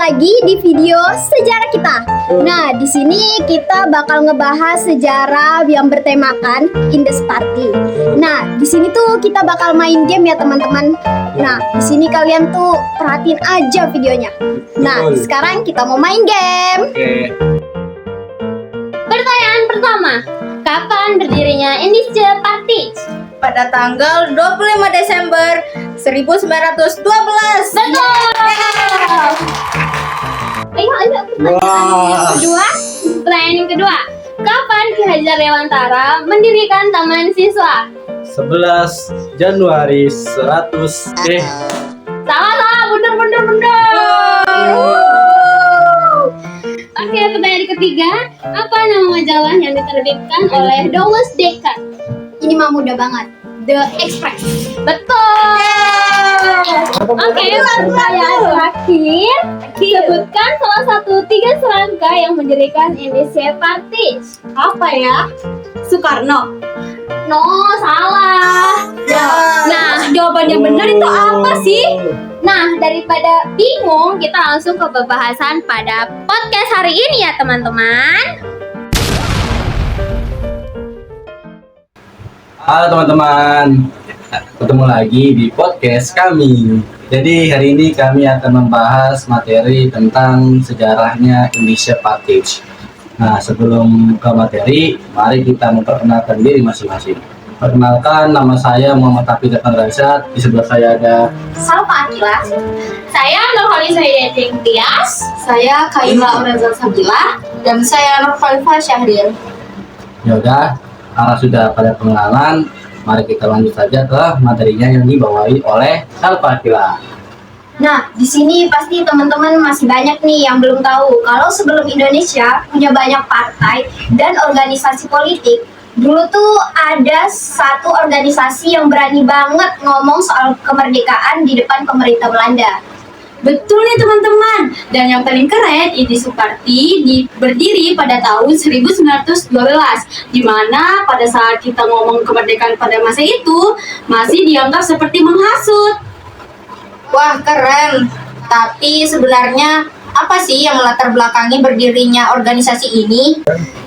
lagi di video sejarah kita. Nah, di sini kita bakal ngebahas sejarah yang bertemakan Indus Party. Nah, di sini tuh kita bakal main game ya teman-teman. Nah, di sini kalian tuh perhatiin aja videonya. Nah, sekarang kita mau main game. Pertanyaan pertama, kapan berdirinya Indus Party? Pada tanggal 25 Desember 1912. Betul. Ayo, pertanyaan yang kedua. Kapan Ki Hajar Dewantara mendirikan Taman Siswa? 11 Januari 100 Salah, bener. Oke, pertanyaan ketiga. Apa nama majalah yang diterbitkan oleh Douwe Dekker? Ini mah mudah banget. The Express. Betul. Oke, pertanyaan terakhir. Sebutkan salah satu 3 serangga yang mendirikan Industri Party. Apa ya? Soekarno. No, salah. Nah, jawaban yang benar itu apa sih? Nah, daripada bingung, kita langsung ke pembahasan pada podcast hari ini ya, teman-teman. Halo teman-teman, ketemu lagi di podcast kami. Jadi hari ini kami akan membahas materi tentang sejarahnya Industri Party. Nah, sebelum ke materi, mari kita memperkenalkan diri masing-masing. Perkenalkan, nama saya Muhammad Hafid Rasyad. Di sebelah saya ada Salva Akila. Saya Nurhaliza Hidayati Tias. Saya Kaila Orazal Sabila. Dan saya Nur Khalifah Syahrir. Yaudah, karena sudah pada pengenalan, mari kita lanjut saja ke materinya yang dibawahi oleh Salva Akila. Nah, di sini pasti teman-teman masih banyak nih yang belum tahu kalau sebelum Indonesia punya banyak partai dan organisasi politik. Dulu tuh ada satu organisasi yang berani banget ngomong soal kemerdekaan di depan pemerintah Belanda. Betul nih teman-teman. Dan yang paling keren, Industri Party berdiri pada tahun 1912, di mana pada saat kita ngomong kemerdekaan pada masa itu masih dianggap seperti menghasut. Wah, keren. Tapi sebenarnya apa sih yang melatar belakangi berdirinya organisasi ini?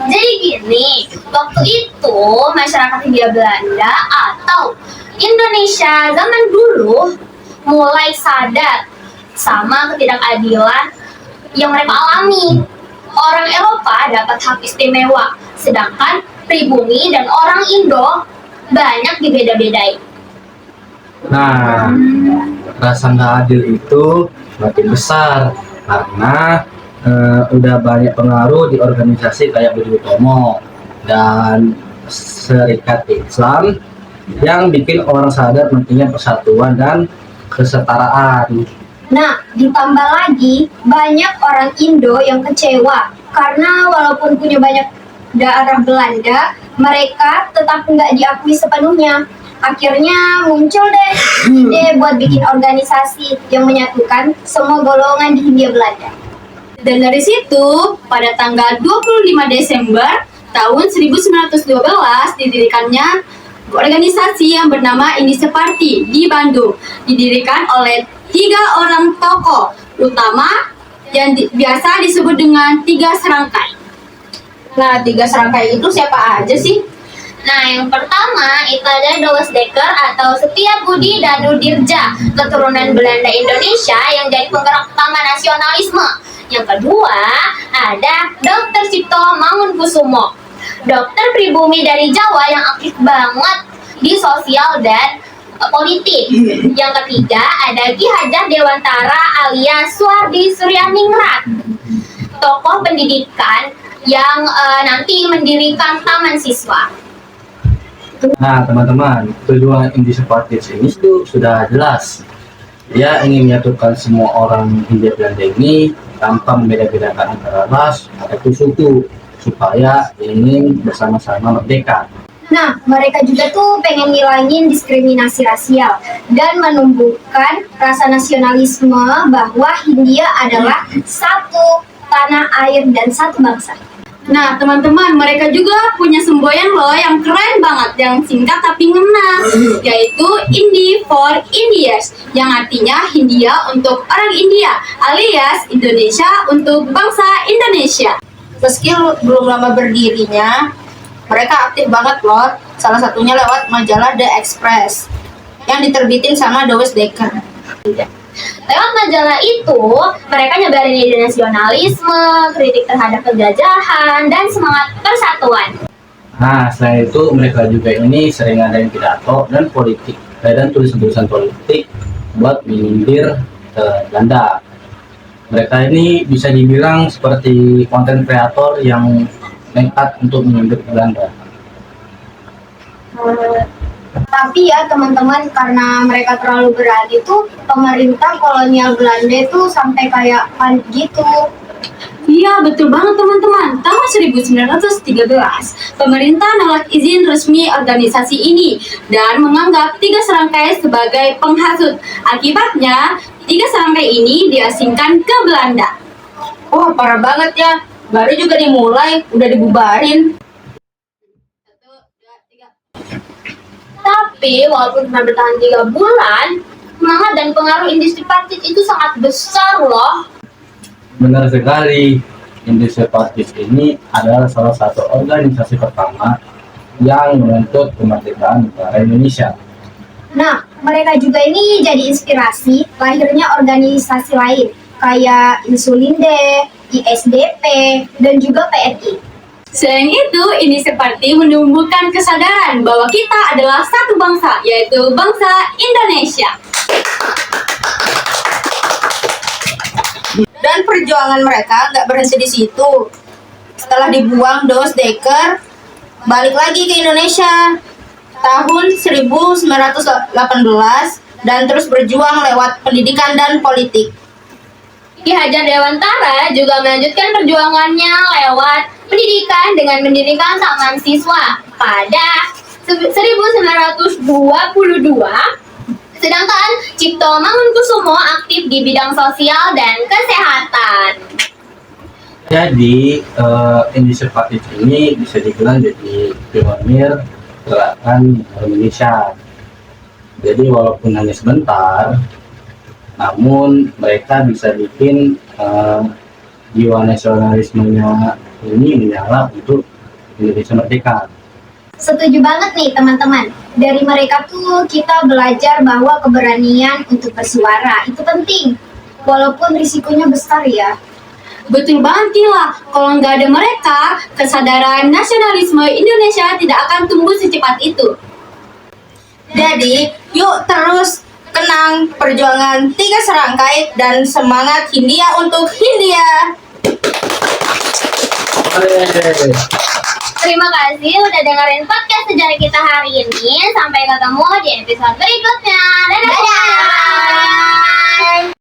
Jadi gini, waktu itu masyarakat Hindia Belanda atau Indonesia zaman dulu mulai sadar sama ketidakadilan yang mereka alami. Orang Eropa dapat hak istimewa, sedangkan pribumi dan orang Indo banyak dibeda-bedai. Nah, rasa nggak adil itu makin besar karena udah banyak pengaruh di organisasi kayak Budi Utomo dan Serikat Islam yang bikin orang sadar pentingnya persatuan dan kesetaraan. Nah, ditambah lagi banyak orang Indo yang kecewa karena walaupun punya banyak daerah Belanda, mereka tetap nggak diakui sepenuhnya. Akhirnya muncul deh ide buat bikin organisasi yang menyatukan semua golongan di Hindia Belanda. Dan dari situ, pada tanggal 25 Desember tahun 1912 didirikannya organisasi yang bernama Industri Party di Bandung. Didirikan oleh 3 orang tokoh utama yang biasa disebut dengan 3 serangkai. Nah, 3 serangkai itu siapa aja sih? Nah, yang pertama itu ada Douwe Dekker atau Setiabudi Danudirja, keturunan Belanda Indonesia yang jadi penggerak utama nasionalisme. Yang kedua ada Dr. Cipto Mangunkusumo, dokter pribumi dari Jawa yang aktif banget di sosial dan politik. Yang ketiga ada Ki Hajar Dewantara alias Suhardi Suryaningrat, tokoh pendidikan yang nanti mendirikan Taman Siswa. Nah teman-teman, tujuan Industri Party ini itu sudah jelas. Dia ingin menyatukan semua orang Hindia Belanda ini tanpa membeda-bedakan antara ras atau suku, supaya ingin bersama-sama merdeka. Nah, mereka juga tuh pengen ngilangin diskriminasi rasial dan menumbuhkan rasa nasionalisme bahwa Hindia adalah satu tanah air dan satu bangsa. Nah, teman-teman, mereka juga punya semboyan loh yang keren banget, yang singkat tapi ngena, yaitu Indi for Indians, yang artinya Hindia untuk orang India, alias Indonesia untuk bangsa Indonesia. Meski belum lama berdirinya, mereka aktif banget loh. Salah satunya lewat majalah The Express yang diterbitin sama Dowes Dekker. Lewat majalah itu, mereka nyebarin ide nasionalisme, kritik terhadap penjajahan, dan semangat persatuan. Nah, selain itu mereka juga ini sering ngadain pidato dan politik dan tulisan-tulisan politik buat menyindir Belanda. Mereka ini bisa dibilang seperti konten kreator yang nekat untuk menyindir Belanda. Tapi ya teman-teman, karena mereka terlalu berani tuh, pemerintah kolonial Belanda itu sampai kayak panik gitu. Iya, betul banget teman-teman. Tahun 1913, pemerintah nolak izin resmi organisasi ini dan menganggap 3 serangkai sebagai penghasut. Akibatnya, 3 serangkai ini diasingkan ke Belanda. Wah, parah banget ya. Baru juga dimulai, udah dibubarin. Tapi, walaupun cuma bertahan 3 bulan, semangat dan pengaruh industri partit itu sangat besar loh. Benar sekali, Indi Separatist ini adalah salah satu organisasi pertama yang menuntut kemerdekaan negara Indonesia. Nah, mereka juga ini jadi inspirasi lahirnya organisasi lain kayak Insulinde, ISDP, dan juga PRI. Selain itu, ini seperti menumbuhkan kesadaran bahwa kita adalah satu bangsa, yaitu bangsa Indonesia. Dan perjuangan mereka nggak berhenti di situ. Setelah dibuang Dowes Dekker, balik lagi ke Indonesia tahun 1918 dan terus berjuang lewat pendidikan dan politik. Ki Hajar Dewantara juga melanjutkan perjuangannya lewat pendidikan dengan mendirikan Taman Siswa pada 1922. Sedangkan Cipto Mangunkusumo aktif di bidang sosial dan kesehatan. Jadi, Indi Separatist ini bisa dibilang jadi pionir gerakan Indonesia. Jadi walaupun hanya sebentar, namun mereka bisa bikin jiwa nasionalismenya ini menyala untuk Indonesia merdeka. Setuju banget nih teman-teman. Dari mereka tuh kita belajar bahwa keberanian untuk bersuara itu penting. Walaupun risikonya besar ya. Betul banget Tila, kalau nggak ada mereka, kesadaran nasionalisme Indonesia tidak akan tumbuh secepat itu. Jadi, yuk terus kenang perjuangan 3 serangkai dan semangat Hindia untuk Hindia. Terima kasih udah dengerin podcast sejarah kita hari ini. Sampai ketemu di episode berikutnya. Dadah!